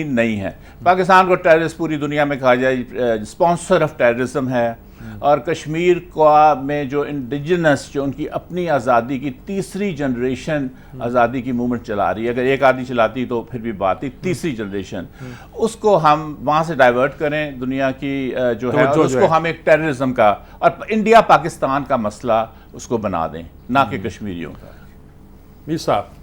نہیں ہے. پاکستان کو ٹیررسٹ پوری دنیا میں کہا جائے اسپانسر آف ٹیررزم ہے, اور کشمیر میں جو انڈیجنس جو ان کی اپنی آزادی کی تیسری جنریشن آزادی کی موومنٹ چلا رہی ہے. اگر ایک آدھی چلاتی تو پھر بھی بات تھی, تیسری جنریشن, اس کو ہم وہاں سے ڈائیورٹ کریں دنیا کی جو ہے, اور اس کو ہم ایک ٹیررزم کا اور انڈیا پاکستان کا مسئلہ اس کو بنا دیں, نہ کہ کشمیریوں کا. میر صاحب,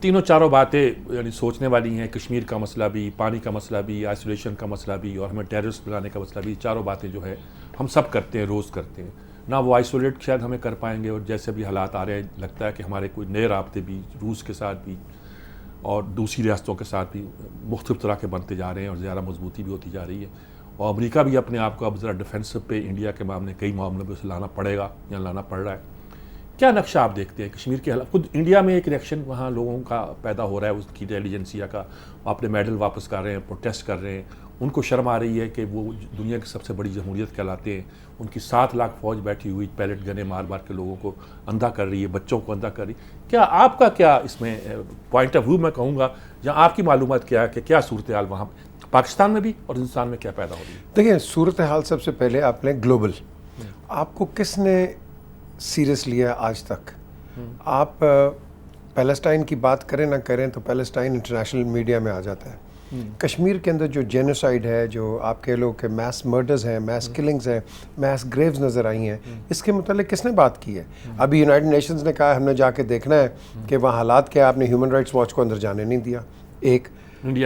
تینوں چاروں باتیں یعنی سوچنے والی ہیں. کشمیر کا مسئلہ بھی, پانی کا مسئلہ بھی, آئسولیشن کا مسئلہ بھی, اور ہمیں ٹیررسٹ بنانے کا مسئلہ بھی, چاروں باتیں جو ہے ہم سب کرتے ہیں, روز کرتے ہیں. نہ وہ آئسولیٹ شاید ہمیں کر پائیں گے, اور جیسے بھی حالات آ رہے ہیں لگتا ہے کہ ہمارے کوئی نئے رابطے بھی روس کے ساتھ بھی اور دوسری ریاستوں کے ساتھ بھی مختلف طرح کے بنتے جا رہے ہیں, اور زیادہ مضبوطی بھی ہوتی جا رہی ہے. اور امریکہ بھی اپنے آپ کو اب ذرا ڈیفینسو پہ انڈیا کے معاملے کئی معاملوں پہ اسے لانا پڑے گا یا لانا پڑ رہا ہے. کیا نقشہ آپ دیکھتے ہیں کشمیر کے حالات؟ خود انڈیا میں ایک ریئیکشن وہاں لوگوں کا پیدا ہو رہا ہے اس کی انٹیلیجنسیا کا, اپنے میڈل واپس کر رہے ہیں, پروٹیسٹ کر رہے ہیں. ان کو شرم آ رہی ہے کہ وہ دنیا کی سب سے بڑی جمہوریت کہلاتے ہیں. ان کی 7 لاکھ فوج بیٹھی ہوئی پیلٹ گنے مار مار کے لوگوں کو اندھا کر رہی ہے, بچوں کو اندھا کر رہی ہے. کیا آپ کا کیا اس میں پوائنٹ آف ویو میں کہوں گا, یا آپ کی معلومات کیا ہے کہ کیا صورتحال وہاں پاکستان میں بھی اور ہندوستان میں کیا پیدا ہو رہی ہے؟ دیکھیں, صورتحال سب سے پہلے آپ نے گلوبل, آپ کو کس نے سیریس لیا آج تک؟ آپ پیلسٹائن کی بات کریں نہ کریں تو پیلسٹائن انٹرنیشنل میڈیا میں آ جاتا ہے. کشمیر کے اندر جو جینوسائیڈ ہے, جو آپ کہہ لو کہ میس مرڈرز ہیں, میس کلنگز ہیں, میس گریوز نظر آئی ہیں, اس کے متعلق کس نے بات کی ہے؟ ابھی یونائٹڈ نیشنز نے کہا ہم نے جا کے دیکھنا ہے کہ وہاں حالات کیا, آپ نے ہیومن رائٹس واچ کو اندر جانے نہیں دیا. ایک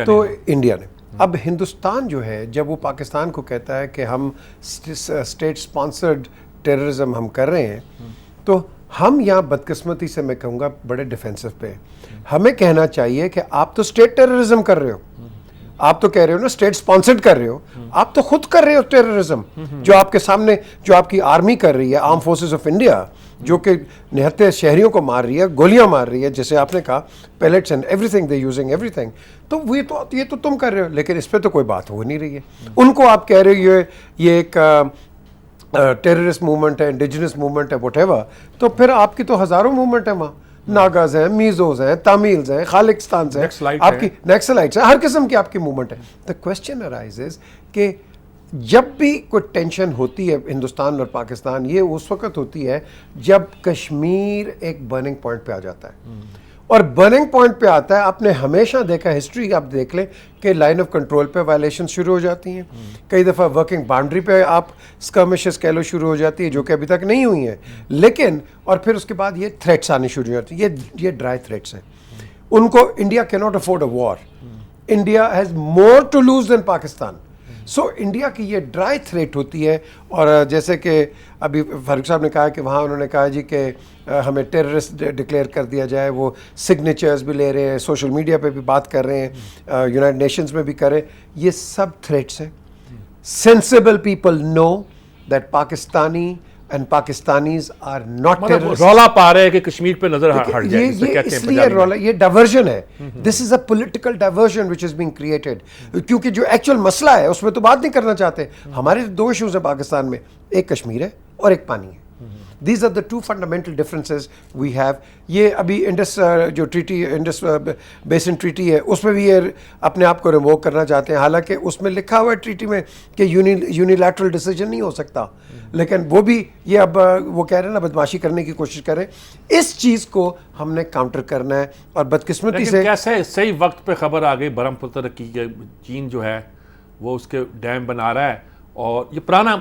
تو انڈیا نے. اب ہندوستان جو ہے جب وہ پاکستان کو کہتا ہے کہ ہم اسٹیٹ اسپانسرڈ ٹیررزم ہم کر رہے ہیں, تو ہم یہاں بدقسمتی سے میں کہوں گا بڑے ڈیفینسو پہ. ہمیں کہنا چاہیے کہ آپ تو اسٹیٹ ٹیررزم کر رہے ہو, آپ تو کہہ رہے ہو نا اسٹیٹ اسپانسرڈ کر رہے ہو, آپ تو خود کر رہے ہو ٹیررزم. جو آپ کے سامنے جو آپ کی آرمی کر رہی ہے, آرم فورسز آف انڈیا, جو کہ نہتے شہریوں کو مار رہی ہے, گولیاں مار رہی ہے, جیسے آپ نے کہا pellets and every thing, they using every thing, تو یہ تو تم کر رہے ہو. لیکن اس پہ تو کوئی بات ہو نہیں رہی ہے. ان کو آپ کہہ رہے ہو یہ ایک ٹیررسٹ موومنٹ ہے, انڈیجنس موومنٹ ہے, واٹ ایور. تو پھر آپ کی تو ہزاروں موومنٹ ہیں وہاں, ناگاز ہیں, میزوز ہیں, تاملز ہیں, خالقستانز ہیں, آپ کی نیکسلائٹس ہیں, ہر قسم کی آپ کی موومنٹ ہے. دا کوشچن ارائزز کہ جب بھی کوئی ٹینشن ہوتی ہے ہندوستان اور پاکستان, یہ اس وقت ہوتی ہے جب کشمیر ایک برننگ پوائنٹ پہ آ جاتا ہے. اور برننگ پوائنٹ پہ آتا ہے, آپ نے ہمیشہ دیکھا, ہسٹری آپ دیکھ لیں کہ لائن آف کنٹرول پہ وائلیشن شروع ہو جاتی ہیں, کئی دفعہ ورکنگ باؤنڈری پہ آپ اسکرمشز کہہ لو شروع ہو جاتی ہے, جو کہ ابھی تک نہیں ہوئی ہیں. لیکن اور پھر اس کے بعد یہ تھریٹس آنے شروع ہو جاتی ہیں. یہ ڈرائی تھریٹس ہیں. ان کو انڈیا کی not afford a war. India has more to lose than Pakistan. So India کی یہ ڈرائی تھریٹ ہوتی ہے. اور جیسے کہ ابھی فاروق صاحب نے کہا کہ وہاں انہوں نے کہا جی کہ ہمیں ٹیررسٹ ڈکلیئر کر دیا جائے, وہ سگنیچرز بھی لے رہے ہیں, سوشل میڈیا پہ بھی بات کر رہے ہیں, یونائٹڈ نیشنز میں بھی کریں. یہ سب تھریٹس ہیں. Sensible people know that Pakistani and Pakistanis are not terrorist. رولا پا رہے ہیں کہ کشمیر پہ نظر ہٹ جائے, یہ اس لیے رولا, یہ ڈائیورژن ہے. This is a political diversion which is being created, کیونکہ جو ایکچوئل مسئلہ ہے اس میں تو بات نہیں کرنا چاہتے. ہمارے 2 ایشوز ہیں پاکستان میں, ایک کشمیر ہے اور ایک پانی ہے. These are the 2 fundamental differences we have. یہ ابھی انڈس جو ٹریٹی, انڈس بیسن ٹریٹی ہے, اس میں بھی یہ اپنے آپ کو ریموو کرنا چاہتے ہیں. حالانکہ اس میں لکھا ہوا ہے ٹریٹی میں کہ یونیلیٹرل ڈیسیجن نہیں ہو سکتا, لیکن وہ بھی یہ اب وہ کہہ رہے ہیں نا بدماشی کرنے کی کوشش کریں. اس چیز کو ہم نے کاؤنٹر کرنا ہے. اور بدقسمتی سے کیسے صحیح وقت پہ خبر آ گئی برہم پتر کی کہ چین جو ہے وہ اس کے ڈیم بنا رہا ہے, اور یہ پرانا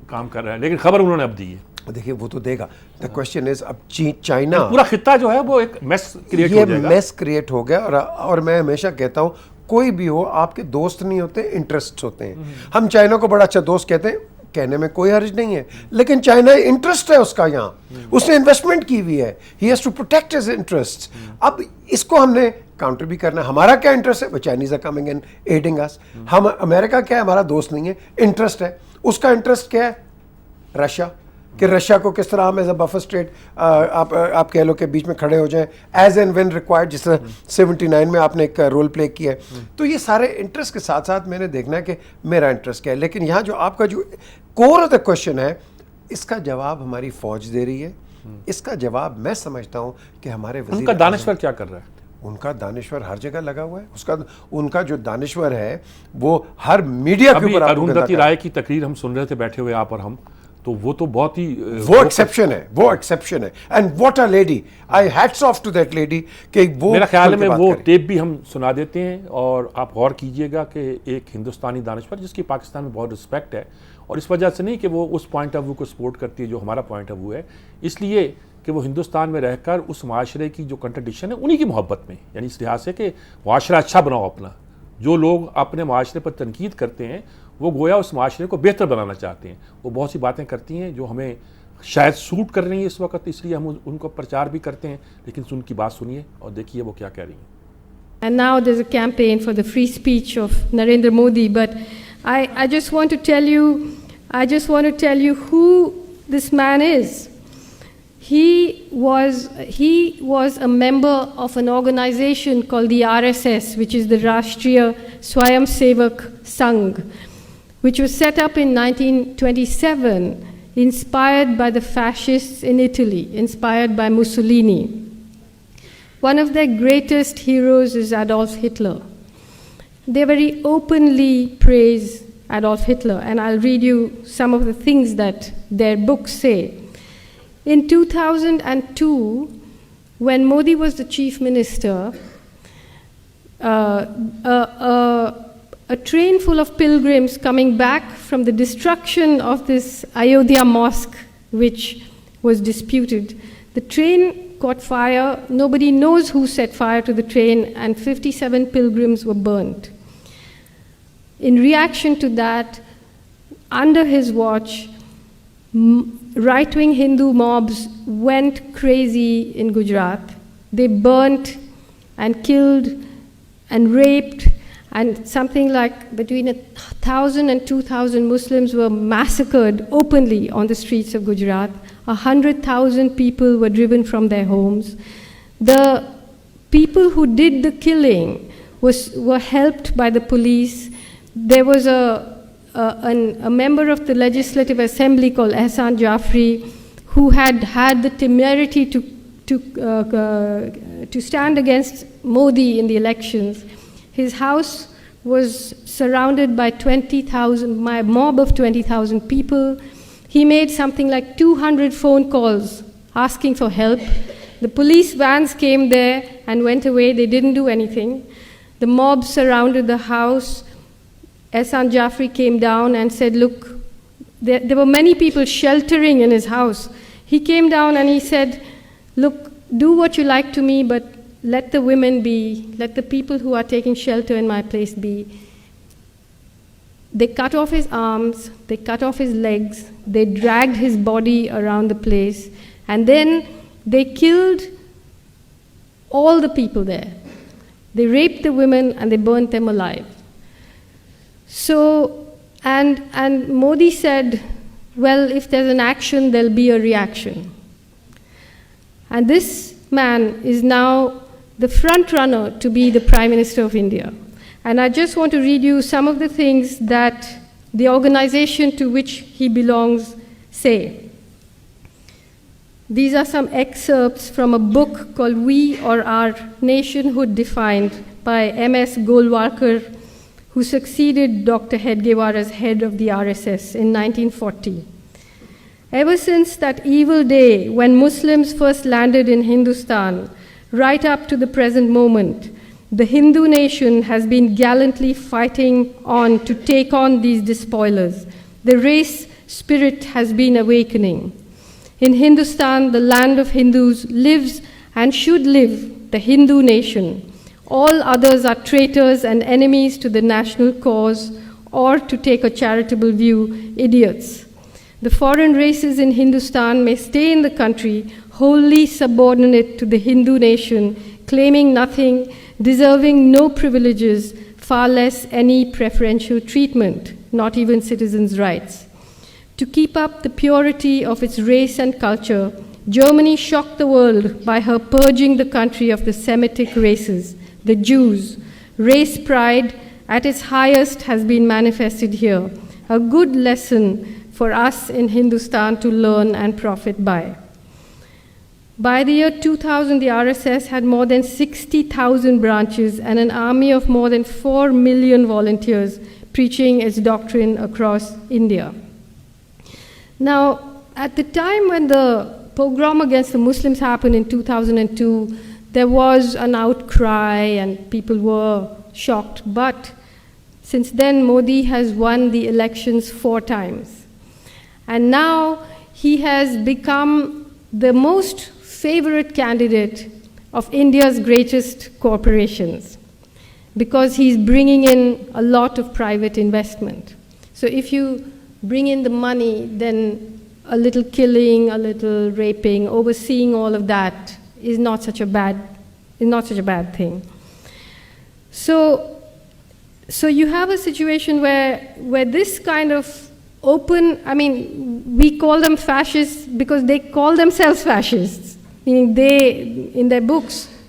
کام کر رہا ہے, لیکن خبر انہوں نے اب دی ہے. دیکھیے وہ تو دے گا. دا کوشچن از اب چائنا, پورا خطہ جو ہے وہ ایک میس کریٹ ہو جائے گا. یہ میس کریٹ ہو گیا. اور میں ہمیشہ کہتا ہوں کوئی بھی ہو, آپ کے دوست نہیں ہوتے, انٹرسٹ ہوتے ہیں. ہم چائنا کو بڑا اچھا دوست کہتے ہیں, کہنے میں کوئی حرج نہیں ہے, لیکن چائنا انٹرسٹ ہے اس کا یہاں, اس نے انویسٹمنٹ کی ہوئی ہے. He has to protect his interest. اب اس کو ہم نے کاؤنٹر بھی کرنا ہے. ہمارا کیا انٹرسٹ ہے؟ وہ Chinese are coming and adding us. ہم امریکہ کیا ہے, ہمارا دوست نہیں ہے, انٹرسٹ ہے. اس کا انٹرسٹ کیا ہے؟ رشیا, کہ رشیا کو کس طرح ہم ایز اے بفر اسٹیٹ آپ کہہ لو کہ بیچ میں کھڑے ہو جائیں ایز اینڈ وین ریکوائرڈ, جس طرح 79 میں آپ نے ایک رول پلے کیا ہے. تو یہ سارے انٹرسٹ کے ساتھ ساتھ میں نے دیکھنا ہے کہ میرا انٹرسٹ کیا ہے. لیکن یہاں جو آپ کا جو کور آف دا کوشچن ہے, اس کا جواب ہماری فوج دے رہی ہے. اس کا جواب میں سمجھتا ہوں کہ ہمارے ان کا دانشور کیا کر رہا ہے؟ ان کا دانشور ہر جگہ لگا ہوا ہے, ان کا جو دانشور ہے وہ ہر میڈیا کے اوپر. ابھی اروندھتی رائے کی تقریر ہم سن رہے تھے بیٹھے ہوئے آپ اور ہم, تو وہ تو بہت ہی وہ ایکسیپشن ہے. And what a lady, I hats of two that lady کہ وہ میرا خیال میں وہ ٹیپ بھی ہم سنا دیتے ہیں, اور آپ غور کیجئے گا کہ ایک ہندوستانی دانشور جس کی پاکستان میں بہت رسپیکٹ ہے, اور اس وجہ سے نہیں کہ وہ اس پوائنٹ آف ویو کو سپورٹ کرتی ہے جو ہمارا پوائنٹ آف ویو ہے, اس لیے کہ وہ ہندوستان میں رہ کر اس معاشرے کی جو کنٹرڈکشن ہے انہی کی محبت میں, یعنی اس لحاظ سے کہ معاشرہ اچھا بناؤ اپنا. جو لوگ اپنے معاشرے پر تنقید کرتے ہیں وہ گویا اس معاشرے کو بہتر بنانا چاہتے ہیں. وہ بہت سی باتیں کرتی ہیں جو ہمیں شاید سوٹ کر رہی ہیں اس وقت, اس لیے ہم ان کو پرچار بھی کرتے ہیں, لیکن ان کی بات سنیے اور دیکھیے وہ کیا کہہ رہی ہیں. And now there's a campaign for the free speech of Narendra Modi, but I just want to tell you who this man is. He was a member of an organization called the RSS, which is the Rashtriya Swayamsevak Sangh, which was set up in 1927, inspired by the fascists in Italy, inspired by Mussolini. One of their greatest heroes is Adolf Hitler. They very openly praise Adolf Hitler, and I'll read you some of the things that their books say. In 2002, when Modi was the chief minister, a train full of pilgrims coming back from the destruction of this Ayodhya mosque, which was disputed, the train caught fire. Nobody knows who set fire to the train, and 57 pilgrims were burnt. In reaction to that, under his watch, right-wing Hindu mobs went crazy in Gujarat. They burnt and killed and raped, and something like between 1,000 and 2,000 Muslims were massacred openly on the streets of Gujarat. 100,000 people were driven from their homes. The people who did the killing were helped by the police. There was a member of the Legislative Assembly called Ehsan Jafri, who had the temerity to stand against Modi in the elections. His house was surrounded by a mob of 20,000 people. He made something like 200 phone calls asking for help. The police vans came there and went away. They didn't do anything. The mob surrounded the house. Ehsan Jafri came down and said, look, there were many people sheltering in his house. He came down and he said, look, do what you like to me, but let the women be, let the people who are taking shelter in my place be. They cut off his arms, they cut off his legs, they dragged his body around the place, and then they killed all the people there. They raped the women and they burnt them alive. So, and Modi said, well, if there's an action, there'll be a reaction. And this man is now the front runner to be the Prime Minister of India. And I just want to read you some of the things that the organization to which he belongs say. These are some excerpts from a book called We or Our Nationhood Defined by M.S. Golwalkar, who succeeded Dr. Hedgewar as head of the RSS in 1940. Ever since that evil day when Muslims first landed in Hindustan, right up to the present moment, the Hindu nation has been gallantly fighting on to take on these despoilers. The race spirit has been awakening. In Hindustan, the land of Hindus, lives and should live the Hindu nation. All others are traitors and enemies to the national cause, or, to take a charitable view, idiots. The foreign races in Hindustan may stay in the country, wholly subordinate to the Hindu nation, claiming nothing, deserving no privileges, far less any preferential treatment, not even citizens' rights. To keep up the purity of its race and culture, Germany shocked the world by her purging the country of the Semitic races, the Jews. Race pride at its highest has been manifested here, a good lesson for us in Hindustan to learn and profit by. By the year 2000, the RSS had more than 60,000 branches and an army of more than 4 million volunteers preaching its doctrine across India. Now, at the time when the pogrom against the Muslims happened in 2002, there was an outcry and people were shocked. But since then, Modi has won the elections 4 times. And now he has become the most favorite candidate of India's greatest corporations because he's bringing in a lot of private investment. So if you bring in the money, then a little killing, a little raping, overseeing all of that is not such a bad thing. So you have a situation where this kind of open, I mean, we call them fascists because they call themselves fascists, meaning they, in their books,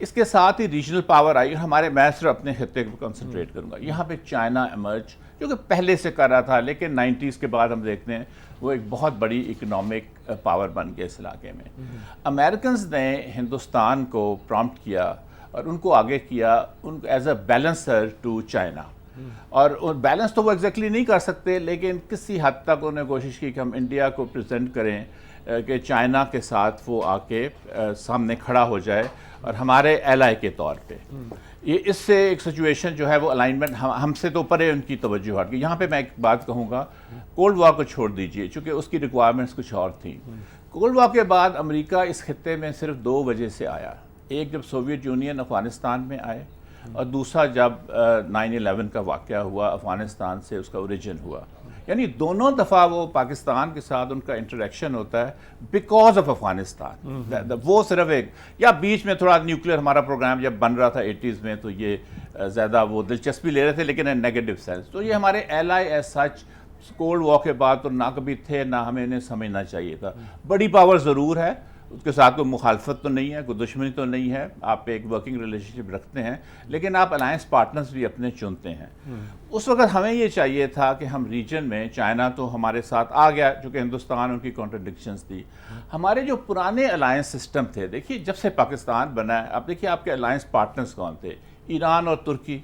اس کے ساتھ ہی regional power I. ہمارے میں صرف اپنے خطے پر concentrate کروں گا. یہاں پہ چائنا ایمرج جو کہ پہلے سے کر رہا تھا, لیکن 90s کے بعد ہم دیکھتے ہیں وہ ایک بہت بڑی اکنامک پاور بن گیا اس علاقے میں. امریکنز نے ہندوستان کو پرومپٹ کیا اور ان کو آگے کیا ان as a balancer to China. اور بیلنس تو وہ ایگزیکٹلی نہیں کر سکتے, لیکن کسی حد تک انہوں نے کوشش کی کہ ہم انڈیا کو پریزنٹ کریں کہ چائنا کے ساتھ وہ آ کے سامنے کھڑا ہو جائے اور ہمارے ایلائی کے طور پہ. یہ اس سے ایک سچویشن جو ہے وہ الائنمنٹ ہم سے تو پرے ان کی توجہ ہٹ گئی. یہاں پہ میں ایک بات کہوں گا, کولڈ وار کو چھوڑ دیجئے چونکہ اس کی ریکوائرمنٹس کچھ اور تھیں. کولڈ وار کے بعد امریکہ اس خطے میں صرف 2 وجہ سے آیا. ایک جب سوویت یونین افغانستان میں آئے, اور دوسرا جب 9/11 کا واقعہ ہوا افغانستان سے اس کا اوریجن ہوا. یعنی دونوں دفعہ وہ پاکستان کے ساتھ ان کا انٹریکشن ہوتا ہے بیکاز آف افغانستان. وہ صرف ایک یا بیچ میں تھوڑا نیوکلیئر ہمارا پروگرام جب بن رہا تھا 80s میں, تو یہ زیادہ وہ دلچسپی لے رہے تھے, لیکن ان نیگیٹو سینس. تو یہ ہمارے ایلائی ایز سچ کولڈ وار کے بعد تو نہ کبھی تھے, نہ ہمیں انہیں سمجھنا چاہیے تھا. بڑی پاور ضرور ہے, اس کے ساتھ کوئی مخالفت تو نہیں ہے, کوئی دشمنی تو نہیں ہے, آپ ایک ورکنگ ریلیشن شپ رکھتے ہیں, لیکن آپ الائنس پارٹنرز بھی اپنے چنتے ہیں. اس وقت ہمیں یہ چاہیے تھا کہ ہم ریجن میں, چائنا تو ہمارے ساتھ آ گیا چونکہ ہندوستان ان کی کانٹرڈکشنز تھی. ہمارے جو پرانے الائنس سسٹم تھے, دیکھیے جب سے پاکستان بنا ہے, اب دیکھیے آپ کے الائنس پارٹنرز کون تھے, ایران اور ترکی.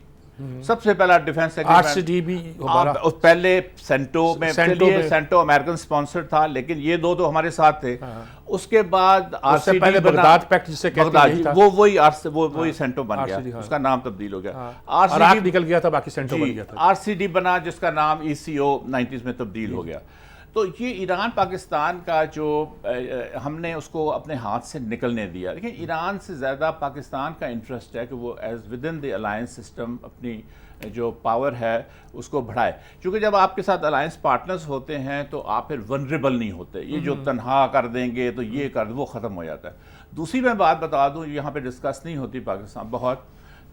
سب سے پہلا ڈیفنس RCD بھی پہلے سینٹو امریکن سپانسر تھا, لیکن یہ 2 تو ہمارے ساتھ تھے. اس کے بعد پہلے بغداد پیکٹ جسے کہتے ہیں وہی سینٹو بن گیا, اس کا نام تبدیل ہو گیا. RCD نکل گیا تھا, باقی سینٹو بن گیا تھا. RCD بنا جس کا نام ECO 90s میں تبدیل ہو گیا. تو یہ ایران پاکستان کا جو ہم نے اس کو اپنے ہاتھ سے نکلنے دیا. دیکھیں ایران سے زیادہ پاکستان کا انٹرسٹ ہے کہ وہ as with in the alliance system اپنی جو پاور ہے اس کو بڑھائے. چونکہ جب آپ کے ساتھ الائنس پارٹنرز ہوتے ہیں تو آپ پھر ونریبل نہیں ہوتے. یہ جو تنہا کر دیں گے تو یہ کر وہ ختم ہو جاتا ہے. دوسری میں بات بتا دوں, یہاں پہ ڈسکس نہیں ہوتی پاکستان بہت.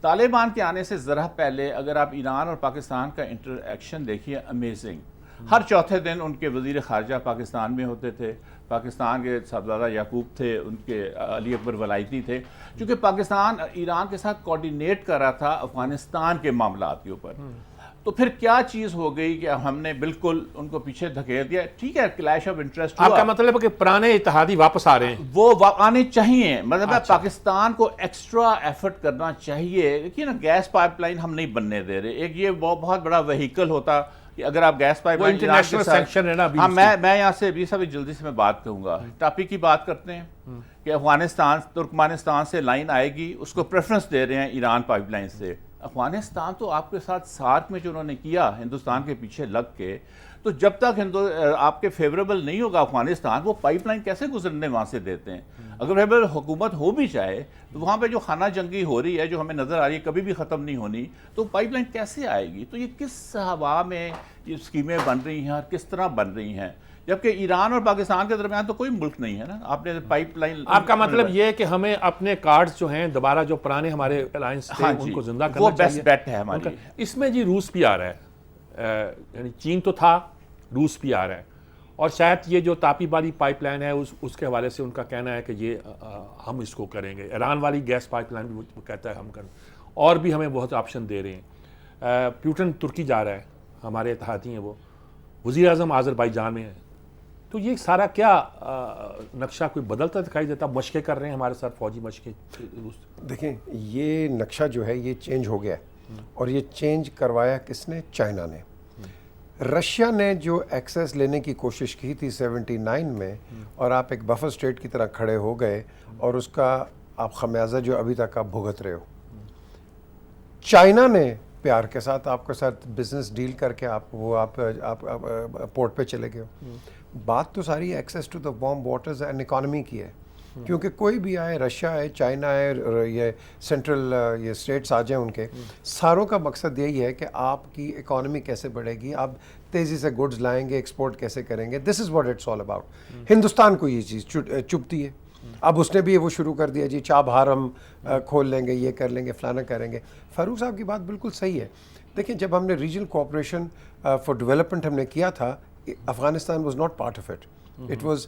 طالبان کے آنے سے ذرا پہلے اگر آپ ایران اور پاکستان کا انٹریکشن دیکھیے, امیزنگ. ہر چوتھے دن ان کے وزیر خارجہ پاکستان میں ہوتے تھے. پاکستان کے صاحبزادہ یعقوب تھے, ان کے علی اکبر ولایتی تھے, چونکہ پاکستان ایران کے ساتھ کوارڈینیٹ کر رہا تھا افغانستان کے معاملات کے اوپر. تو پھر کیا چیز ہو گئی کہ ہم نے بالکل ان کو پیچھے دھکیل دیا. ٹھیک ہے, کلیش آف انٹرسٹ. آپ کا مطلب ہے کہ پرانے اتحادی واپس آ رہے ہیں, وہ آنے چاہیے. مطلب پاکستان کو ایکسٹرا ایفرٹ کرنا چاہیے. دیکھیے نا, گیس پائپ لائن ہم نہیں بننے دے رہے. ایک یہ بہت بڑا وہیکل ہوتا کہ اگر آپ gas pipeline international sanction ہے نا. میں یہاں سے بھی سب جلدی سے میں بات کہوں گا, ٹاپک کی بات کرتے ہیں کہ افغانستان ترکمانستان سے لائن آئے گی, اس کو پریفرنس دے رہے ہیں ایران پائپ لائن سے. افغانستان تو آپ کے ساتھ سارک میں جو انہوں نے کیا ہندوستان کے پیچھے لگ کے, تو جب تک آپ کے فیوریبل نہیں ہوگا افغانستان, وہ پائپ لائن کیسے گزرنے وہاں سے دیتے ہیں. اگر فیوریبل حکومت ہو بھی جائے تو وہاں پہ جو خانہ جنگی ہو رہی ہے, جو ہمیں نظر آ رہی ہے, کبھی بھی ختم نہیں ہونی, تو پائپ لائن کیسے آئے گی. تو یہ کس ہوا میں یہ اسکیمیں بن رہی ہیں اور کس طرح بن رہی ہیں, جبکہ ایران اور پاکستان کے درمیان تو کوئی ملک نہیں ہے نا. آپ نے پائپ لائن, آپ کا مطلب یہ ہے کہ ہمیں اپنے کارڈز جو ہیں دوبارہ جو پرانے ہمارے الائنس تھے ان کو زندہ کرنا وہ چاہیے. بیسٹ بیٹ ہے ہماری. اس میں جی روس بھی آ رہا ہے, یعنی چین تو تھا, روس بھی آ رہا ہے, اور شاید یہ جو تاپی والی پائپ لائن ہے اس کے حوالے سے ان کا کہنا ہے کہ یہ ہم اس کو کریں گے. ایران والی گیس پائپ لائن بھی وہ کہتا ہے ہم کریں, اور بھی ہمیں بہت آپشن دے رہے ہیں. پیوٹن ترکی جا رہا ہے, ہمارے اتحادی ہیں وہ, وزیر اعظم آذربائیجان میں ہے. تو یہ سارا کیا نقشہ کوئی بدلتا دکھائی دیتا؟ مشقیں کر رہے ہیں ہمارے ساتھ, فوجی مشقیں. دیکھیں یہ نقشہ جو ہے یہ چینج ہو گیا ہے, اور یہ چینج کروایا کس نے؟ چائنا نے. رشیا نے جو ایکسیس لینے کی کوشش کی تھی 79 میں, اور آپ ایک بفر اسٹیٹ کی طرح کھڑے ہو گئے, اور اس کا آپ خمیازہ جو ابھی تک آپ بھگت رہے ہو. چائنا نے پیار کے ساتھ آپ کے ساتھ بزنس ڈیل کر کے آپ پورٹ پہ چلے گئے ہو. بات تو ساری access to the warm waters and economy کی ہے, کیونکہ کوئی بھی آئے, رشیا آئے, چائنا آئے, یہ سینٹرل یہ اسٹیٹس آ جائیں ان کے, ساروں کا مقصد یہی ہے کہ آپ کی اکانومی کیسے بڑھے گی, آپ تیزی سے گڈز لائیں گے, ایکسپورٹ کیسے کریں گے. This is what it's all about. Hindustan کو یہ چیز چبھتی ہے. اب اس نے بھی وہ شروع کر دیا, جی چابہار ہم کھول لیں گے, یہ کر لیں گے, فلانا کریں گے. فاروق صاحب کی بات بالکل صحیح ہے. دیکھیں جب ہم نے ریجنل کوآپریشن فار ڈیولپمنٹ ہم نے کیا تھا, Afghanistan was not part of it. It was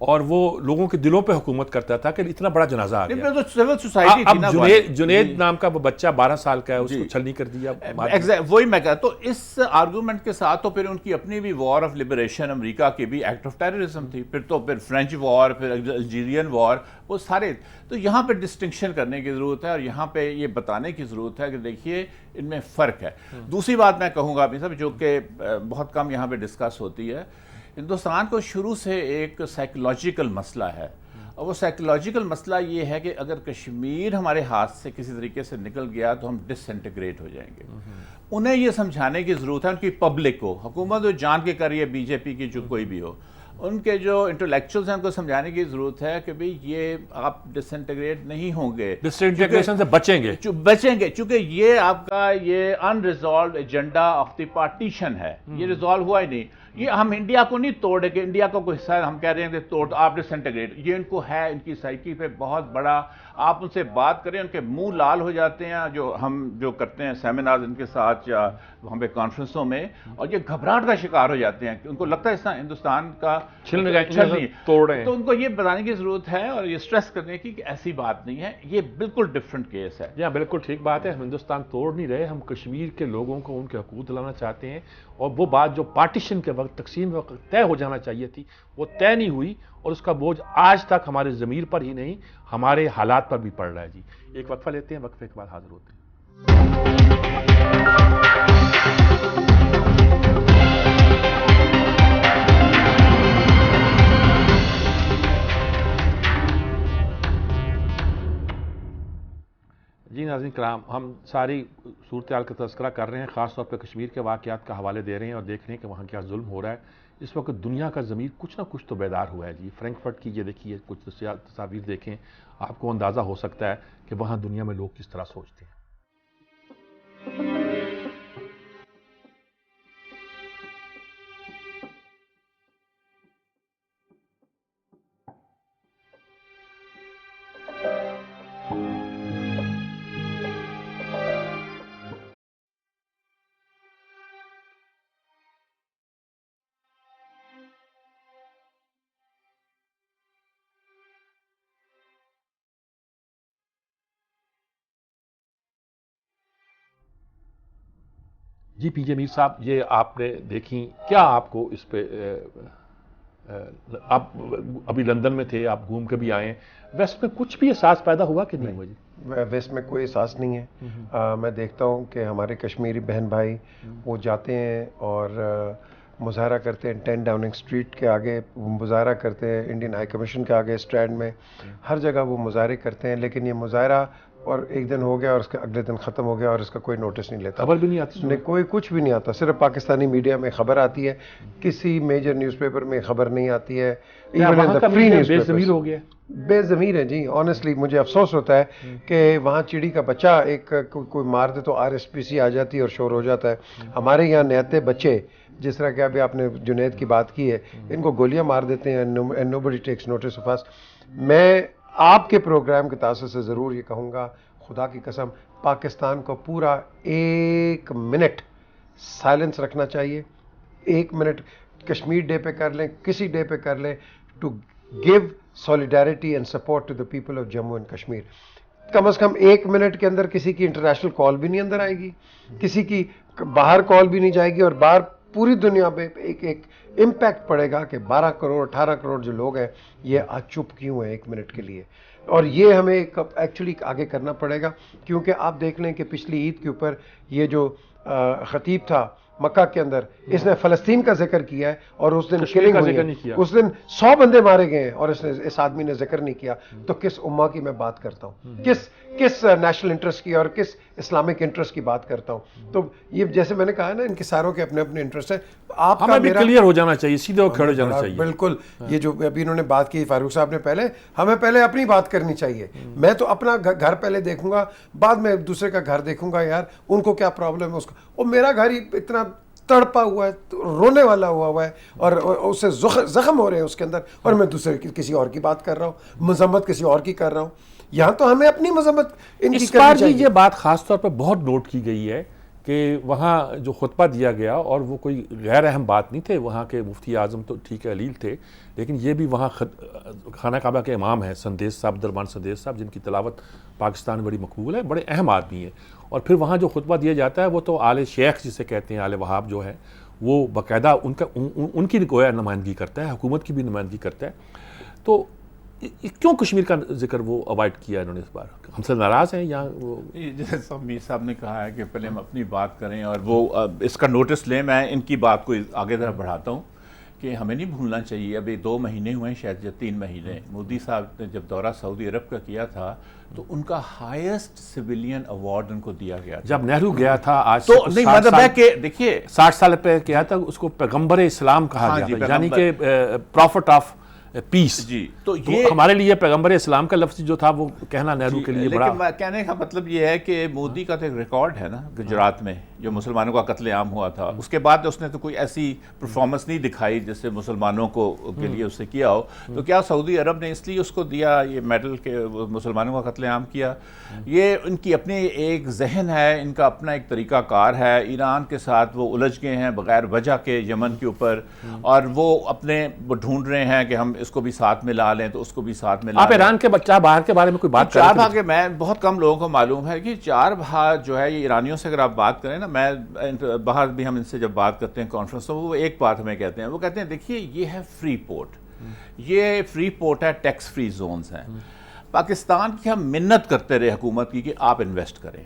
اور وہ لوگوں کے دلوں پہ حکومت کرتا تھا کہ اتنا بڑا جنازہ آ گیا. تو سول سوسائٹی تھی نا. اب جنید نام کا وہ بچہ 12 سال کا ہے, اس کو چھلنی کر دیا. وہی میں کہتا ہوں, اس آرگومنٹ کے ساتھ تو پھر ان کی اپنی بھی وار آف لبریشن امریکہ کی بھی ایکٹ آف ٹیررزم تھی, پھر فرینچ وار, پھر الجیرین وار, وہ سارے. تو یہاں پہ ڈسٹنکشن کرنے کی ضرورت ہے اور یہاں پہ یہ بتانے کی ضرورت ہے کہ دیکھیے ان میں فرق ہے. دوسری بات میں کہوں گا ابھی صاحب, جو کہ بہت کم یہاں پہ ڈسکس ہوتی ہے, ہندوستان کو شروع سے ایک سائیکولوجیکل مسئلہ ہے, اور وہ سائیکولوجیکل مسئلہ یہ ہے کہ اگر کشمیر ہمارے ہاتھ سے کسی طریقے سے نکل گیا تو ہم ڈس انٹیگریٹ ہو جائیں گے. انہیں یہ سمجھانے کی ضرورت ہے, ان کی پبلک کو, حکومت جو جان کے کر رہی ہے بی جے پی کی جو کوئی بھی ہو, ان کے جو انٹلیکچوئلز ہیں ان کو سمجھانے کی ضرورت ہے کہ بھئی یہ آپ ڈس انٹیگریٹ نہیں ہوں گے, ڈس انٹیگریشن سے بچیں گے, چونکہ یہ آپ کا یہ unresolved agenda of the partition ہے, یہ ریزالو ہوا ہی نہیں. یہ ہم انڈیا کو نہیں توڑے کہ انڈیا کا کوئی حصہ ہے ہم کہہ رہے ہیں کہ توڑ آپ ڈس انٹیگریٹ, یہ ان کو ہے, ان کی سائیکی پہ بہت بڑا. آپ ان سے بات کریں ان کے منہ لال ہو جاتے ہیں, جو ہم جو کرتے ہیں سیمینارز ان کے ساتھ یا وہاں پہ کانفرنسوں میں, اور یہ گھبراہٹ کا شکار ہو جاتے ہیں کہ ان کو لگتا ہے اس طرح ہندوستان کا چھل نہیں توڑ رہے ہیں. تو ان کو یہ بتانے کی ضرورت ہے اور یہ سٹریس کرنے کی کہ ایسی بات نہیں ہے, یہ بالکل ڈفرینٹ کیس ہے. جی ہاں بالکل ٹھیک بات ہے, ہم ہندوستان توڑ نہیں رہے, ہم کشمیر کے لوگوں کو ان کے حقوق دلانا چاہتے ہیں, اور وہ بات جو پارٹیشن کے وقت, تقسیم کے وقت طے ہو جانا چاہیے تھی, وہ طے نہیں ہوئی, اور اس کا بوجھ آج تک ہمارے ضمیر پر ہی نہیں ہمارے حالات پر بھی پڑ رہا ہے. جی ایک وقفہ لیتے ہیں, وقفے کے بعد حاضر ہوتے ہیں. جی ناظرین کرام, ہم ساری صورتحال کا تذکرہ کر رہے ہیں, خاص طور پہ کشمیر کے واقعات کا حوالے دے رہے ہیں اور دیکھ رہے ہیں کہ وہاں کیا ظلم ہو رہا ہے. اس وقت دنیا کا ضمیر کچھ نہ کچھ تو بیدار ہوا ہے. جی فرینکفرٹ کی یہ دیکھیے, کچھ تصاویر دیکھیں, آپ کو اندازہ ہو سکتا ہے کہ وہاں دنیا میں لوگ کس طرح سوچتے ہیں. جی پی جے میر صاحب, یہ آپ نے دیکھی, کیا آپ کو اس پہ, آپ ابھی لندن میں تھے, آپ گھوم کے بھی آئے ہیں, ویسٹ میں کچھ بھی احساس پیدا ہوا کہ نہیں ہوا؟ جی ویسٹ میں کوئی احساس نہیں ہے. میں دیکھتا ہوں کہ ہمارے کشمیری بہن بھائی وہ جاتے ہیں اور مظاہرہ کرتے ہیں 10 ڈاؤننگ اسٹریٹ کے آگے, مظاہرہ کرتے ہیں انڈین ہائی کمیشن کے آگے, اسٹینڈ میں, ہر جگہ وہ مظاہرے کرتے ہیں. لیکن یہ مظاہرہ اور ایک دن ہو گیا اور اس کے اگلے دن ختم ہو گیا اور اس کا کوئی نوٹس نہیں لیتا, خبر بھی نہیں آتی, نہیں کوئی کچھ بھی نہیں آتا. صرف پاکستانی میڈیا میں خبر آتی ہے, کسی میجر نیوز پیپر میں خبر نہیں آتی ہے. بے ضمیر ہو گیا, بے ضمیر ہے. جی آنیسٹلی مجھے افسوس ہوتا ہے کہ وہاں چڑی کا بچہ ایک کوئی مار دے تو RSPC آ جاتی ہے اور شور ہو جاتا ہے. ہمارے یہاں نہتے بچے, جس طرح کہ ابھی آپ نے جنید کی بات کی ہے, ان کو گولیاں مار دیتے ہیں, and nobody takes notice of us. میں آپ کے پروگرام کے تاثر سے ضرور یہ کہوں گا, خدا کی قسم, پاکستان کو پورا 1 منٹ سائلنس رکھنا چاہیے. 1 منٹ کشمیر ڈے پہ کر لیں, کسی ڈے پہ کر لیں, to give solidarity and support to the people of Jammu and Kashmir. کم از کم 1 منٹ کے اندر کسی کی انٹرنیشنل کال بھی نہیں اندر آئے گی, کسی کی باہر کال بھی نہیں جائے گی, اور باہر پوری دنیا پہ ایک امپیکٹ پڑے گا کہ 12 کروڑ 18 کروڑ جو لوگ ہیں یہ آج چپ کیوں ہیں 1 منٹ کے لیے. اور یہ ہمیں ایکچولی آگے کرنا پڑے گا, کیونکہ آپ دیکھ لیں کہ پچھلی عید کے اوپر یہ جو خطیب تھا مکہ کے اندر, اس نے فلسطین کا ذکر کیا ہے, اور اس دن کلنگ ہوئی ہے, اس دن 100 بندے مارے گئے ہیں, اور اس آدمی نے ذکر نہیں کیا. تو کس امہ کی میں بات کرتا ہوں, کس نیشنل انٹرسٹ کی اور کس اسلامک انٹرسٹ کی بات کرتا ہوں. تو یہ جیسے میں نے کہا نا, ان کے ساروں کے اپنے اپنے انٹرسٹ ہیں. آپ کا بھی کلیئر ہو جانا چاہیے, سیدھے کھڑے ہو جانا چاہیے. بالکل, یہ جو ابھی انہوں نے بات کی فاروق صاحب نے, ہمیں پہلے اپنی بات کرنی چاہیے. میں تو اپنا گھر پہلے دیکھوں گا, بعد میں دوسرے کا گھر دیکھوں گا. یار ان کو کیا پرابلم ہے اس کا, اور میرا گھر ہی اتنا تڑپا ہوا ہے, رونے والا ہوا ہے, اور اسے زخم ہو رہے ہیں اس کے اندر, اور میں دوسرے کسی اور کی بات کر رہا ہوں, مذمت کسی اور کی کر رہا ہوں. یہاں تو ہمیں اپنی مذمت ان کی اس بار جی یہ بات خاص طور پر بہت نوٹ کی گئی ہے کہ کہ وہاں جو خطبہ دیا گیا، اور وہ کوئی غیر اہم بات نہیں تھے، وہاں کے مفتی اعظم تو ٹھیک ہے علیل تھے، لیکن یہ بھی وہاں خانہ کعبہ کے امام ہیں سندیش صاحب، دربان سندیش صاحب، جن کی تلاوت پاکستان میں بڑی مقبول ہے، بڑے اہم آدمی ہیں. اور پھر وہاں جو خطبہ دیا جاتا ہے وہ تو آل شیخ جسے کہتے ہیں، آل وہاب جو ہے وہ باقاعدہ ان کی گویا نمائندگی کرتا ہے، حکومت کی بھی نمائندگی کرتا ہے. تو کیوں کشمیر کا ذکر وہ اوائڈ کیا انہوں نے اس بار؟ ہم سے ناراض ہیں یا وہ؟ جیسا میر صاحب نے کہا ہے کہ پہلے ہم اپنی بات کریں اور وہ اس کا نوٹس لیں. میں ان کی بات کو آگے طرف بڑھاتا ہوں کہ ہمیں نہیں بھولنا چاہیے. ابھی 2 مہینے ہوئے ہیں، شاید 3 مہینے. مودی صاحب نے جب دورہ سعودی عرب کا کیا تھا تو ان کا ہائیسٹ سویلین ایوارڈ ان کو دیا گیا تھا. جب نہرو گیا تھا آج تو نہیں مطلب ہے کہ دیکھیے 60 سال پہ کیا تھا، اس کو پیغمبر اسلام کہا گیا تھا، یعنی کہ پروفٹ آف پیس. جی تو یہ ہمارے لیے پیغمبر اسلام کا لفظ جو تھا وہ کہنا نہرو کے لیے بڑا. لیکن کہنے کا مطلب یہ ہے کہ مودی کا تو ایک ریکارڈ ہے نا گجرات میں جو مسلمانوں کا قتل عام ہوا تھا. اس کے بعد اس نے تو کوئی ایسی پرفارمنس نہیں دکھائی جس سے مسلمانوں کو کے لیے اس سے کیا ہو. تو کیا سعودی عرب نے اس لیے اس کو دیا یہ میڈل کہ مسلمانوں کا قتل عام کیا؟ یہ ان کی اپنی ایک ذہن ہے، ان کا اپنا ایک طریقہ کار ہے. ایران کے ساتھ وہ الجھ گئے ہیں بغیر وجہ کے یمن کے اوپر، اور وہ اپنے ڈھونڈ رہے ہیں کہ ہم اس کو بھی ساتھ میں لا لیں تو اس کو بھی ساتھ میں لا لیں. آپ ایران کے بچہ باہر کے بارے میں کوئی بات چار بھاگ میں بہت کم لوگوں کو معلوم ہے کہ 4 بھاگ جو ہے یہ ایرانیوں سے اگر آپ بات کریں نا، میں باہر بھی ہم ان سے جب بات کرتے ہیں کانفرنس تو وہ ایک بات ہمیں کہتے ہیں، وہ کہتے ہیں دیکھیے یہ ہے فری پورٹ، یہ فری پورٹ ہے، ٹیکس فری زونز ہیں. پاکستان کی ہم منت کرتے رہے حکومت کی کہ آپ انویسٹ کریں.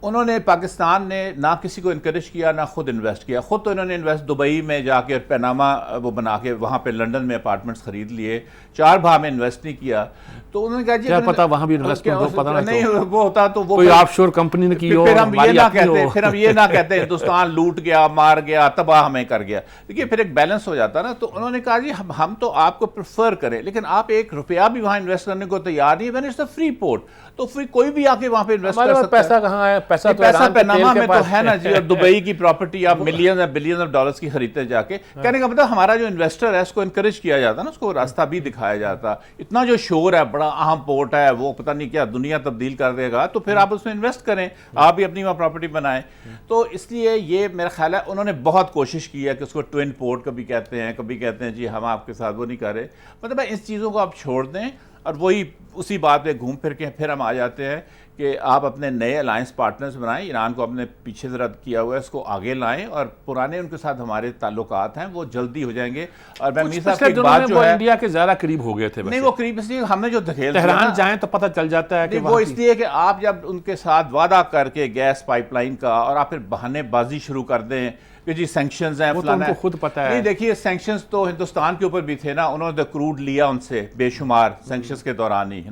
انہوں نے پاکستان نے نہ کسی کو انکریج کیا نہ خود انویسٹ کیا. خود تو انہوں نے انویسٹ دبئی میں جا کے پیناما وہ بنا کے وہاں پہ لنڈن میں اپارٹمنٹس خرید لیے. 4 بھا میں انویسٹ نہیں کیا. تو انہوں نے کہا جی کیا پتا وہاں بھی انویسٹمنٹ ہو، پتہ نہیں وہ ہوتا تو وہ کوئی آف شور کمپنی نے کی ہو. پھر ہم یہ نہ کہتے ہندوستان لوٹ گیا، مار گیا، تباہ ہمیں کر گیا. دیکھیے پھر ایک بیلنس ہو جاتا نا. تو انہوں نے کہا جی ہم تو آپ کو پریفر کریں لیکن آپ 1 روپیہ بھی وہاں انویسٹ کرنے کو تیار نہیں. When it's a free port تو پھر کوئی بھی آ کے وہاں پہ انویسٹ کر سکتا ہے. پیسہ کہاں ہے؟ پیسہ پیناما میں تو ہے نا جی، اور دبئی کی پراپرٹی آپ ملین یا بلین آف ڈالرز کی خریدتے جا کے. کہنے کا مطلب ہمارا جو انویسٹر ہے اس کو انکریج کیا جاتا نا، اس کو راستہ بھی دکھایا جاتا. اتنا جو شور ہے، بڑا اہم پورٹ ہے، وہ پتہ نہیں کیا دنیا تبدیل کر دے گا، تو پھر آپ اس میں انویسٹ کریں، آپ بھی اپنی وہاں پراپرٹی بنائیں. تو اس لیے یہ میرا خیال ہے انہوں نے بہت کوشش کی ہے کہ اس کو ٹوین پورٹ کبھی کہتے ہیں، کبھی کہتے ہیں جی ہم آپ کے ساتھ وہ نہیں کر رہے. مطلب اس چیزوں کو آپ چھوڑ دیں اور وہی اسی بات پہ گھوم پھر کے پھر ہم آ جاتے ہیں کہ آپ اپنے نئے الائنس پارٹنرز بنائیں. ایران کو اپنے پیچھے ذرا کیا ہوا ہے، اس کو آگے لائیں، اور پرانے ان کے ساتھ ہمارے تعلقات ہیں وہ جلدی ہو جائیں گے. اور میں میر صاحب کی بات جو ہے انڈیا کے زیادہ قریب ہو گئے تھے. نہیں وہ قریب اس لیے ہم نے جو دھکیل تہران جائیں تو پتہ چل جاتا ہے کہ وہ اس لیے کہ آپ جب ان کے ساتھ وعدہ کر کے گیس پائپ لائن کا اور آپ پھر بہانے بازی شروع کر دیں کہ جی سینکشنز ہیں فلانا، ان کو خود پتہ ہے. نہیں دیکھیے سینکشنز تو ہندوستان کے اوپر بھی تھے نا، انہوں نے کروڈ لیا ان سے بے شمار سینکشنز کے دوران ہی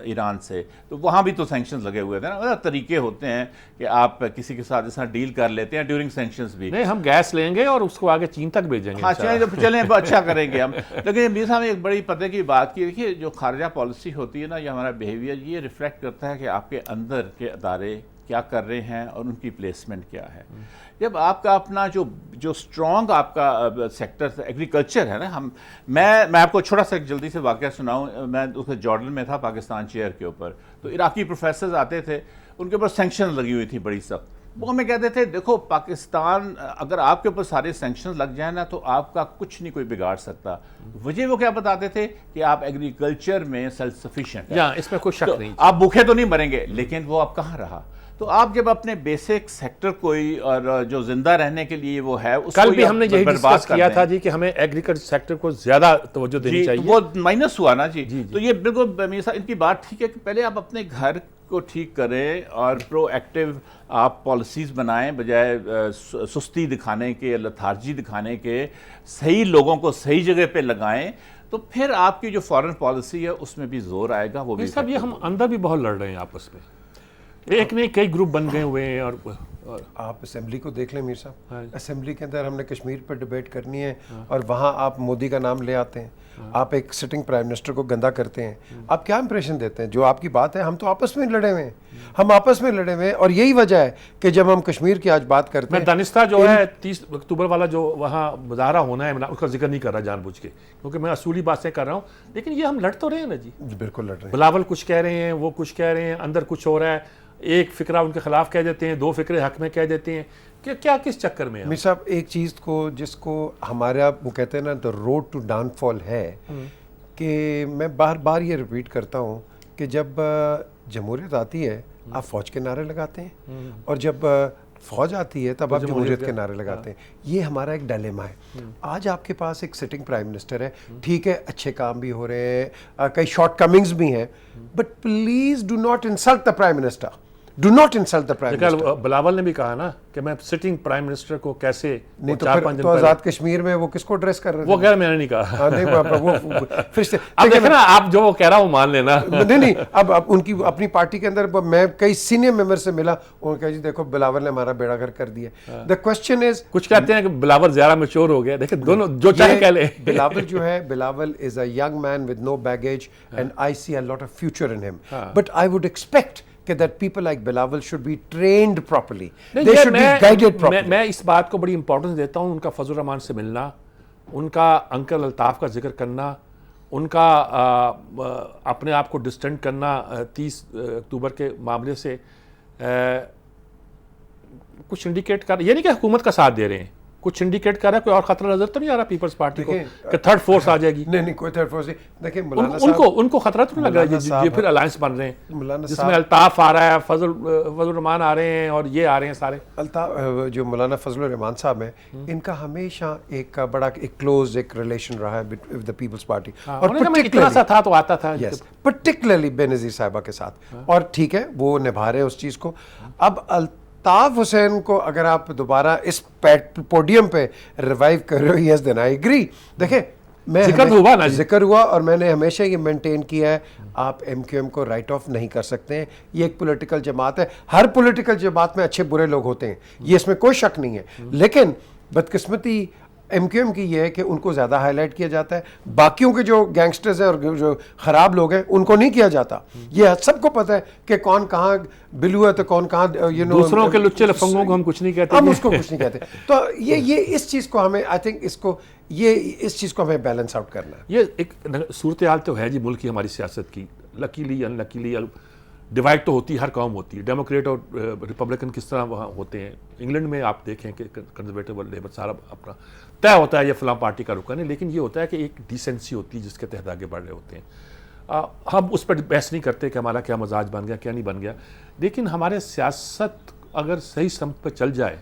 ایران سے، تو وہاں بھی تو سینکشنز لگے ہوئے تھے نا. طریقے ہوتے ہیں کہ آپ کسی کے ساتھ اس طرح ڈیل کر لیتے ہیں ڈیورنگ سینکشنز بھی. نہیں ہم گیس لیں گے اور اس کو آگے چین تک بھیجیں گے. ہاں چلیں اچھا کریں گے ہم. لیکن میر صاحب نے ایک بڑی پتہ کی بات کی، دیکھیے جو خارجہ پالیسی ہوتی ہے نا، یہ ہمارا بیہیویئر یہ ریفلیکٹ کرتا ہے کہ آپ کے اندر کے ادارے کیا کر رہے ہیں اور ان کی پلیسمنٹ کیا ہے. جب آپ کا اپنا جو اسٹرانگ آپ کا سیکٹر ایگریکلچر ہے نا، میں آپ کو چھوٹا سا جلدی سے واقعہ سناؤں. میں اس جارڈن میں تھا پاکستان چیئر کے اوپر، تو عراقی پروفیسرز آتے تھے، ان کے اوپر سینکشن لگی ہوئی تھی بڑی سخت. وہ ہمیں کہتے تھے دیکھو پاکستان اگر آپ کے اوپر سارے سینکشنز لگ جائیں نا تو آپ کا کچھ نہیں کوئی بگاڑ سکتا. وجہ وہ کیا بتاتے تھے کہ آپ ایگریکلچر میں سیلف سفیشینٹ ہیں، اس میں کوئی شک نہیں، آپ بھوکے تو نہیں مریں گے. لیکن وہ آپ کہاں رہا؟ تو آپ جب اپنے بیسک سیکٹر کوئی اور جو زندہ رہنے کے لیے وہ ہے اس کل بھی ہم نے یہی ڈسکس کیا تھا جی کہ ہمیں ایگریکلچر سیکٹر کو زیادہ توجہ دینی چاہیے. وہ مائنس ہوا نا جی. تو یہ بالکل ان کی بات ٹھیک ہے کہ پہلے آپ اپنے گھر کو ٹھیک کریں اور پرو ایکٹیو آپ پالیسیز بنائیں بجائے سستی دکھانے کے، لتھارجی دکھانے کے. صحیح لوگوں کو صحیح جگہ پہ لگائیں تو پھر آپ کی جو فارن پالیسی ہے اس میں بھی زور آئے گا. وہ بھی سب یہ ہم اندر بھی بہت لڑ رہے ہیں آپس میں، ایک نہیں کئی گروپ بن گئے ہوئے ہیں. اور آپ اسمبلی کو دیکھ لیں میر صاحب، اسمبلی کے اندر ہم نے کشمیر پر ڈیبیٹ کرنی ہے اور وہاں آپ مودی کا نام لے آتے ہیں، آپ ایک سٹنگ پرائم منسٹر کو گندا کرتے ہیں. آپ کیا امپریشن دیتے ہیں؟ جو آپ کی بات ہے، ہم تو آپس میں لڑے ہوئے ہیں، ہم آپس میں لڑے ہوئے ہیں. اور یہی وجہ ہے کہ جب ہم کشمیر کی آج بات کرتے ہیں، میں دانستہ جو ہے 30 اکتوبر والا جو وہاں مظاہرہ ہونا ہے اس کا ذکر نہیں کر رہا جان بوجھ کے، کیونکہ میں اصولی باتیں کر رہا ہوں. لیکن یہ ہم لڑ تو رہے ہیں نا جی. بالکل لڑ رہے ہیں. بلاول کچھ کہہ رہے ہیں، وہ کچھ کہہ رہے ہیں، اندر کچھ ہو رہا ہے. ایک فکرہ ان کے خلاف کہہ دیتے ہیں، 2 فکرے حق جھٹ میں کہہ دیتے ہیں کہ کیا کس چکر میں ہیں؟ میر صاحب ایک چیز کو جس کو ہمارا وہ کہتے ہیں نا دا روڈ ٹو ڈاؤن فال ہے کہ میں بار بار یہ ریپیٹ کرتا ہوں کہ جب جمہوریت آتی ہے آپ فوج کے نعرے لگاتے ہیں اور جب فوج آتی ہے تب آپ جمہوریت کے نعرے لگاتے ہیں. یہ ہمارا ایک ڈائلیما ہے. آج آپ کے پاس ایک سٹنگ پرائم منسٹر ہے, ٹھیک ہے اچھے کام بھی ہو رہے ہیں, کئی شارٹ کمنگز بھی ہیں, but please do not insult the prime minister, do not insult the prime minister. Bilawal نے بھی کہا نا کہ میں سٹنگ پرائم منسٹر کو کیسے نہیں تو پھر تو آزاد کشمیر میں وہ کس کو ایڈریس کر رہے تھے؟ وہ کہہ میں نے نہیں کہا. نہیں وہ اب دیکھیں نا آپ جو وہ کہہ رہا وہ مان لینا. نہیں اب ان کی اپنی پارٹی کے اندر میں کئی سینئر ممبر سے ملا, انہوں نے کہا جی دیکھو بلاول نے ہمارا بیڑا گھر کر دیا. دا کوسچن از, کچھ کہتے ہیں کہ بلاول زیادہ میچور ہو گیا. دیکھیں دونوں جو چاہے کہہ لیں. بلاول جو ہے, Bilawal is a young man with no baggage and I see a lot of future in him, but I would expect that people like Bilawal should be trained properly. They should be guided properly. میں اس بات کو بڑی importance دیتا ہوں, ان کا فضل الرحمان سے ملنا, ان کا انکل الطاف کا ذکر کرنا, ان کا اپنے آپ کو ڈسٹنٹ کرنا 30 اکتوبر کے معاملے سے کچھ انڈیکیٹ کر, یہ نہیں کہ حکومت کا ساتھ دے رہے ہیں, کچھ انڈیکیٹ کر رہا ہے کوئی اور خطرہ نظر تو نہیں آ رہا پیپلز پارٹی کو کہ تھرڈ فورس آ جائے گی. نہیں کوئی تھرڈ فورس نہیں. دیکھیں مولانا صاحب ان کو خطرہ تو نہیں لگ رہا ہے یہ پھر الائنس بن رہے ہیں جس میں الطاف آ رہا ہے, فضل الرحمان آ رہے ہیں اور یہ آ رہے ہیں سارے. الطاف جو مولانا فضل الرحمان صاحب ہیں, ان کا ہمیشہ ایک بڑا ایک کلوز ایک ریلیشن رہا ہے ود دا پیپلز پارٹی, اور اتنا سا تھا تو آتا تھا پرٹیکولرلی بے نظیر صاحبہ کے ساتھ, اور ٹھیک ہے وہ نبھا رہے ہیں اس چیز کو. اب الطاف حسین کو اگر آپ دوبارہ اس پوڈیم پہ ریوائیو کر رہے ہو, یس دین آئی ایگری. دیکھیں میں ذکر ہوا اور میں نے ہمیشہ یہ مینٹین کیا ہے, آپ ایم کیو ایم کو رائٹ آف نہیں کر سکتے ہیں. یہ ایک پولیٹیکل جماعت ہے, ہر پولیٹیکل جماعت میں اچھے برے لوگ ہوتے ہیں, یہ اس میں کوئی شک نہیں ہے, لیکن بدقسمتی ایم کیو ایم کی یہ ہے کہ ان کو زیادہ ہائی لائٹ کیا جاتا ہے, باقیوں کے جو گینگسٹرز ہیں اور جو خراب لوگ ہیں ان کو نہیں کیا جاتا. یہ سب کو پتہ ہے کہ کون کہاں بلو ہے تو کون کہاں دوسروں کے لچے لفنگوں کو ہم کچھ نہیں کہتے, ہم اس کو کچھ نہیں کہتے. تو یہ اس چیز کو ہمیں آئی تھنک اس چیز کو ہمیں بیلنس آؤٹ کرنا ہے. یہ ایک صورتحال تو ہے جی ملک کی ہماری سیاست کی, لکیلی ان لکیلی ڈیوائڈ تو ہوتی ہے, ہر قوم ہوتی ہے, ڈیموکریٹ اور ریپبلکن کس طرح وہاں ہوتے ہیں. انگلینڈ میں آپ دیکھیں کہ کنزرویٹو اور لیبر سارا اپنا طے ہوتا ہے یہ فلاں پارٹی کا رکن ہے, لیکن یہ ہوتا ہے کہ ایک ڈیسنسی ہوتی ہے جس کے تحت آگے بڑھ رہے ہوتے ہیں. ہم اس پر بحث نہیں کرتے کہ ہمارا کیا مزاج بن گیا کیا نہیں بن گیا, لیکن ہمارے سیاست اگر صحیح سمت پہ چل جائے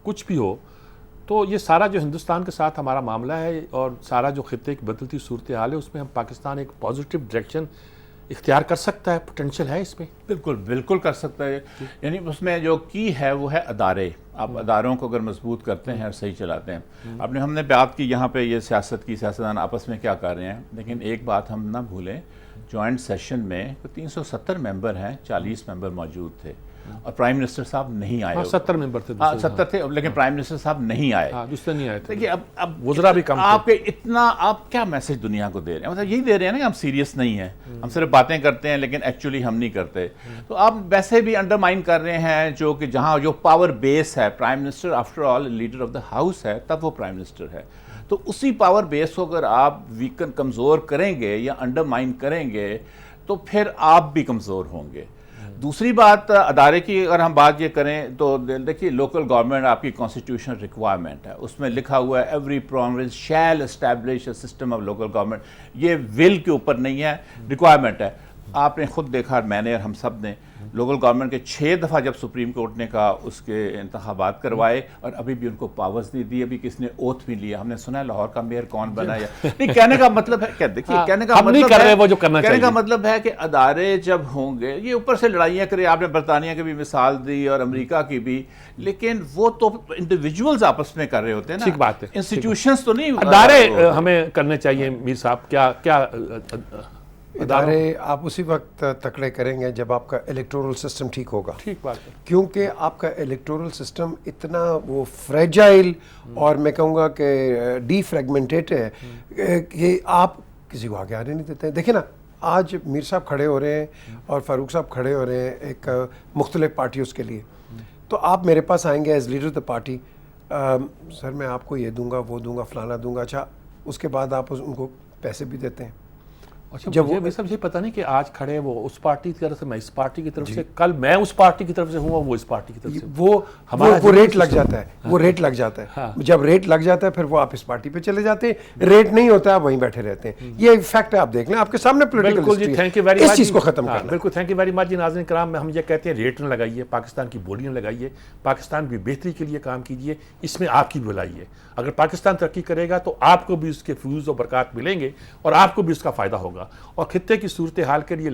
کچھ بھی ہو تو یہ سارا جو ہندوستان کے ساتھ ہمارا معاملہ ہے اور سارا جو خطے کی بدلتی صورتحال ہے اس میں ہم پاکستان ایک پازیٹیو ڈائریکشن اختیار کر سکتا ہے, پوٹینشیل ہے اس میں. بالکل کر سکتا ہے. یعنی اس میں جو کی ہے وہ ہے ادارے. آپ اداروں کو اگر مضبوط کرتے ہیں اور صحیح چلاتے ہیں. ہم نے بات کی یہاں پہ یہ سیاست کی, سیاستدان آپس میں کیا کر رہے ہیں, لیکن ایک بات ہم نہ بھولیں, جوائنٹ سیشن میں 370 ممبر ہیں, 40 ممبر موجود تھے اور پرائم منسٹر صاحب نہیں آئے. 70 ممبر تھے, 70 تھے, لیکن پرائم منسٹر صاحب نہیں آئے. دوسرے نہیں آئے تھے. دیکھیے اب وزراء بھی کم تھے. آپ اتنا آپ کیا میسج دنیا کو دے رہے ہیں, مطلب یہی دے رہے ہیں نا کہ ہم سیریس نہیں ہیں, ہم صرف باتیں کرتے ہیں لیکن ایکچولی ہم نہیں کرتے. تو آپ ویسے بھی انڈرمائن کر رہے ہیں جو کہ جہاں جو پاور بیس ہے, prime minister after all leader of the house ہے, تب وہ پرائم منسٹر ہے. تو اسی پاور بیس کو اگر آپ ویکن کمزور کریں گے یا انڈرمائن کریں گے تو پھر آپ بھی کمزور ہوں گے. دوسری بات ادارے کی اگر ہم بات یہ کریں تو دیکھیے لوکل گورنمنٹ آپ کی کانسٹیٹیوشنل ریکوائرمنٹ ہے, اس میں لکھا ہوا ہے every province shell establish a system of local government. یہ ول کے اوپر نہیں ہے, ریکوائرمنٹ ہے. آپ نے خود دیکھا, میں نے اور ہم سب نے, لوکل گورنمنٹ کے 6 دفعہ جب سپریم کورٹ نے کہا اس کے انتخابات کروائے اور ابھی بھی ان کو پاورز نہیں دی, ابھی کس نے اوتھ بھی لیا. ہم نے سنا ہے لاہور کا میئر کون بنا یا نہیں. کہنے کا مطلب ہے کہ دیکھیے کہنے کا مطلب ہے کہ ادارے جب ہوں گے, یہ اوپر سے لڑائیاں کرے, آپ نے برطانیہ کی بھی مثال دی اور امریکہ کی بھی, لیکن وہ تو انڈیویجولز آپس میں کر رہے ہوتے ہیں نا. ٹھیک بات ہے, انسٹیٹیوشنز تو نہیں. ادارے ہمیں کرنے چاہیے میر صاحب. کیا ادارے آپ اسی وقت تکڑے کریں گے جب آپ کا الیکٹورل سسٹم ٹھیک ہوگا. ٹھیک بات ہے, کیونکہ آپ کا الیکٹورل سسٹم اتنا وہ فریجائل اور میں کہوں گا کہ ڈی فریگمنٹیڈ ہے کہ آپ کسی کو آگے آنے نہیں دیتے ہیں. دیکھیں نا, آج میر صاحب کھڑے ہو رہے ہیں اور فاروق صاحب کھڑے ہو رہے ہیں ایک مختلف پارٹیوں کے لیے, تو آپ میرے پاس آئیں گے as leader of the party, sir میں آپ کو یہ دوں گا وہ دوں گا فلانا دوں گا. اچھا اس کے بعد آپ ان کو پیسے بھی دیتے ہیں. اچھا جب مجھے صاحب یہ پتہ نہیں کہ آج کھڑے وہ اس پارٹی کی طرف سے، میں اس پارٹی کی طرف سے، کل میں اس پارٹی کی طرف سے ہوں اور وہ اس پارٹی کی طرف سے، وہ ریٹ لگ جاتا ہے، وہ ریٹ لگ جاتا ہے، جب ریٹ لگ جاتا ہے پھر وہ آپ اس پارٹی پہ چلے جاتے ہیں، ریٹ نہیں ہوتا آپ وہیں بیٹھے رہتے ہیں. یہ فیکٹ ہے، آپ دیکھ لیں آپ کے سامنے بالکل جی. تھینک یو ویری پولیٹیکل مچ، اس چیز کو ختم کرنا. بالکل تھینک یو ویری مچ جی. ناظرین کرام، ہم یہ کہتے ہیں ریٹ نہ لگائیے، پاکستان کی بولی نہ لگائیے، پاکستان کی بہتری کے لیے کام کیجیے، اس میں آپ کی بھلائی ہے. اگر پاکستان ترقی کرے گا تو آپ کو بھی اس کے فیوز و برکات ملیں گے اور آپ کو بھی اس کا فائدہ ہوگا. اور خطے کی صورتحال کے لیے